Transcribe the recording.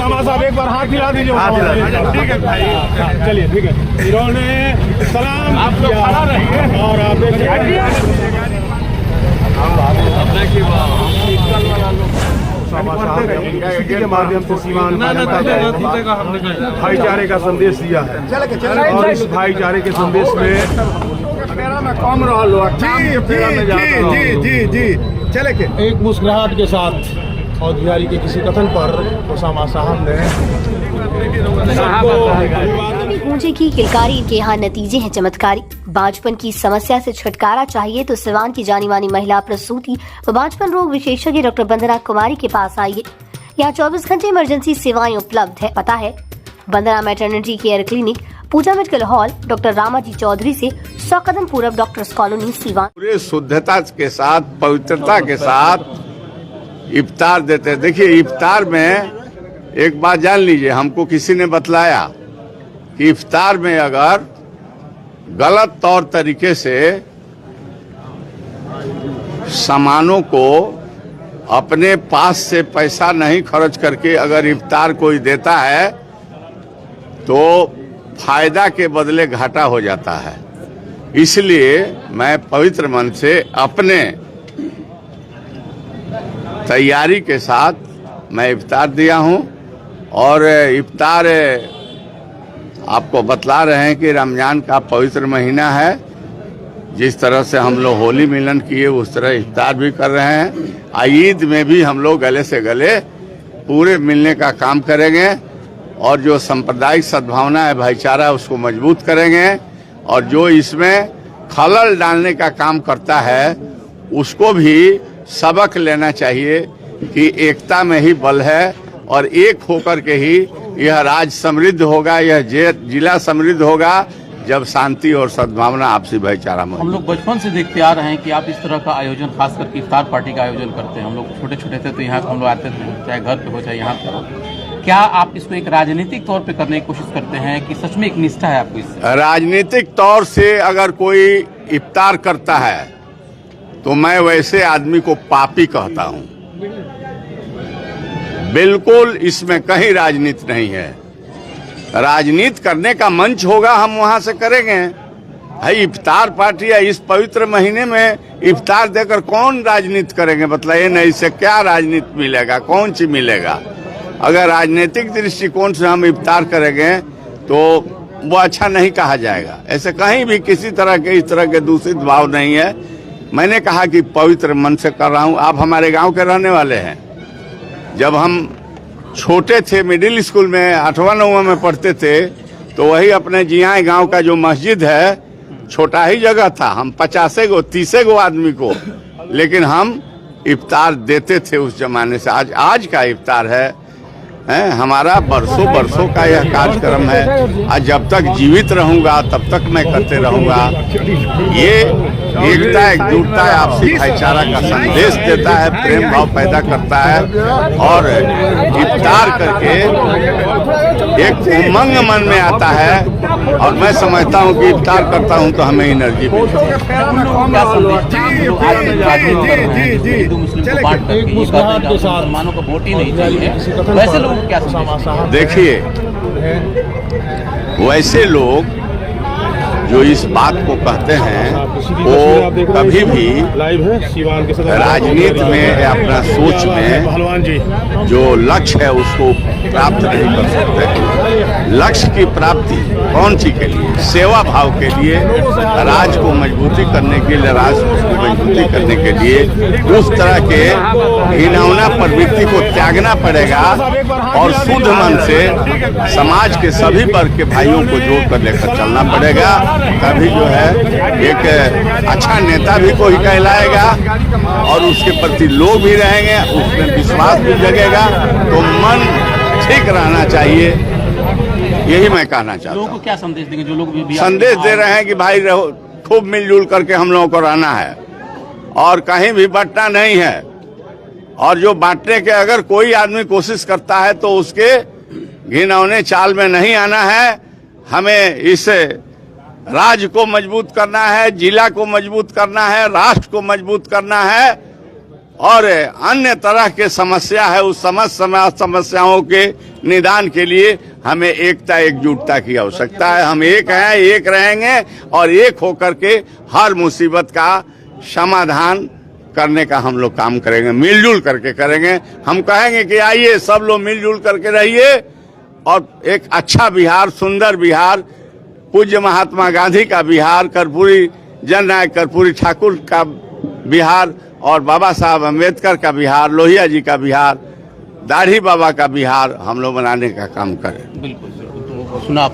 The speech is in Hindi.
उसामा साहब एक बार हाथ हिला दीजिए। ठीक है भाई, चलिए ठीक है। इन्होंने सलाम आप लोग खड़ा रहिए और आप के माध्यम से सीमांत भाईचारे का संदेश दिया है और इस भाईचारे के संदेश में कम जी चले के एक मुस्कुराहट के साथ और बिहारी के किसी कथन पर उसामा साहब ने गूंजे की किलकारी इनके यहाँ नतीजे हैं चमत्कारी। बांझपन की समस्या से छुटकारा चाहिए तो सिवान की जानी मानी महिला प्रसूति व बांझपन रोग विशेषज्ञ डॉक्टर वंदना कुमारी के पास आइए। यहाँ 24 घंटे इमरजेंसी सेवाएं उपलब्ध है। पता है Vandana maternity care clinic, Pooja medical hall, doctor Ramaji Chaudhary से 100 कदम पूर्व डॉक्टर्स कॉलोनी सिवान। पूरे शुद्धता के साथ, पवित्रता के साथ इफ्तार देते हैं। देखिए इफ्तार में एक बात जान लीजिए, हमको किसी ने बतलाया कि इफ्तार में अगर गलत तौर तरीके से सामानों को अपने पास से पैसा नहीं खर्च करके अगर इफ्तार कोई देता है तो फायदा के बदले घाटा हो जाता है। इसलिए मैं पवित्र मन से अपने तैयारी के साथ मैं इफ्तार दिया हूं और इफ्तार आपको बतला रहे हैं कि रमजान का पवित्र महीना है। जिस तरह से हम लोग होली मिलन किए उस तरह इफ्तार भी कर रहे हैं। ईद में भी हम लोग गले से गले पूरे मिलने का काम करेंगे और जो सांप्रदायिक सद्भावना है, भाईचारा, उसको मजबूत करेंगे और जो इसमें खलल डालने का काम करता है उसको भी सबक लेना चाहिए कि एकता में ही बल है और एक होकर के ही यह राज्य समृद्ध होगा, यह जिला समृद्ध होगा जब शांति और सद्भावना आपसी भाईचारा में। हम लोग बचपन से देखते आ रहे हैं कि आप इस तरह का आयोजन, खास करके इफ्तार पार्टी का आयोजन करते हैं। हम लोग छोटे छोटे थे तो यहाँ हम लोग आते थे, चाहे घर पे हो चाहे यहाँ पे हो। क्या आप इसको एक राजनीतिक तौर पे करने की कोशिश करते हैं कि सच में एक निष्ठा है आपको इससे? राजनीतिक तौर से अगर कोई इफ्तार करता है तो मैं वैसे आदमी को पापी कहता हूं। बिल्कुल इसमें कहीं राजनीति नहीं है। राजनीति करने का मंच होगा, हम वहां से करेंगे। भाई इफ्तार पार्टी है, इस पवित्र महीने में इफ्तार देकर कौन राजनीति करेंगे? बतलाइए ना, इससे क्या राजनीति मिलेगा, कौन सी मिलेगा? अगर राजनीतिक दृष्टिकोण से हम इफ्तार करेंगे तो वो अच्छा नहीं कहा जाएगा। ऐसे कहीं भी किसी तरह के इस तरह के दूषित भाव नहीं है। मैंने कहा कि पवित्र मन से कर रहा हूं। आप हमारे गांव के रहने वाले हैं। जब हम छोटे थे, मिडिल स्कूल में 8वां 9वां में पढ़ते थे तो वही अपने जियाए गांव का जो मस्जिद है, छोटा ही जगह था, हम 50 गो 30 गो आदमी को, लेकिन हम इफ्तार देते थे उस जमाने से। आज का इफ्तार है हमारा बरसों का यह कार्यक्रम है। आज जब तक जीवित रहूंगा तब तक मैं करते रहूंगा। ये एकता, एकजुटता, आपसी भाईचारा का संदेश देता है, प्रेम भाव पैदा करता है और इफ्तार करके एक उमंग मन में आता है और मैं समझता हूं कि इफ्तार करता हूं तो हमें एनर्जी मिलती है। देखिए वैसे लोग जो इस बात को कहते हैं वो कभी भी राजनीति में या अपना सोच में जो लक्ष्य है उसको प्राप्त नहीं कर सकते। लक्ष्य की प्राप्ति कौन सी के लिए? सेवा भाव के लिए, राज्य को मजबूती करने के लिए, राष्ट्र को मजबूती करने के लिए उस तरह के घिनौना प्रवृत्ति को त्यागना पड़ेगा और शुद्ध मन से समाज के सभी वर्ग के भाइयों को जोड़कर लेकर चलना पड़ेगा। तभी जो है एक अच्छा नेता भी कोई कहलाएगा और उसके प्रति लोग भी रहेंगे, उसमें विश्वास भी जगेगा। तो मन ठीक रहना चाहिए, यही मैं कहना चाहता हूँ। लोगों को क्या संदेश देंगे? जो लोग भी संदेश दे रहे हैं कि भाई रहो, खूब मिलजुल करके हम लोगों को रहना है और कहीं भी बंटना नहीं है। और जो बांटने के अगर कोई आदमी कोशिश करता है तो उसके घिनौने चाल में नहीं आना है। हमें इस राज्य को मजबूत करना है, जिला को मजबूत करना है, राष्ट्र को मजबूत करना है और अन्य तरह के समस्या है, उस समस्याओं के निदान के लिए हमें एकता एकजुटता की आवश्यकता है। हम एक हैं, एक रहेंगे और एक होकर के हर मुसीबत का समाधान करने का हम लोग काम करेंगे, मिलजुल करके करेंगे। हम कहेंगे कि आइए सब लोग मिलजुल करके रहिए और एक अच्छा बिहार, सुंदर बिहार, पूज्य महात्मा गांधी का बिहार, कर्पूरी जननायक कर्पूरी ठाकुर का बिहार और बाबा साहब अम्बेडकर का बिहार, लोहिया जी का बिहार, दाढ़ी बाबा का बिहार हम लोग बनाने का काम करें। बिल्कुल सुना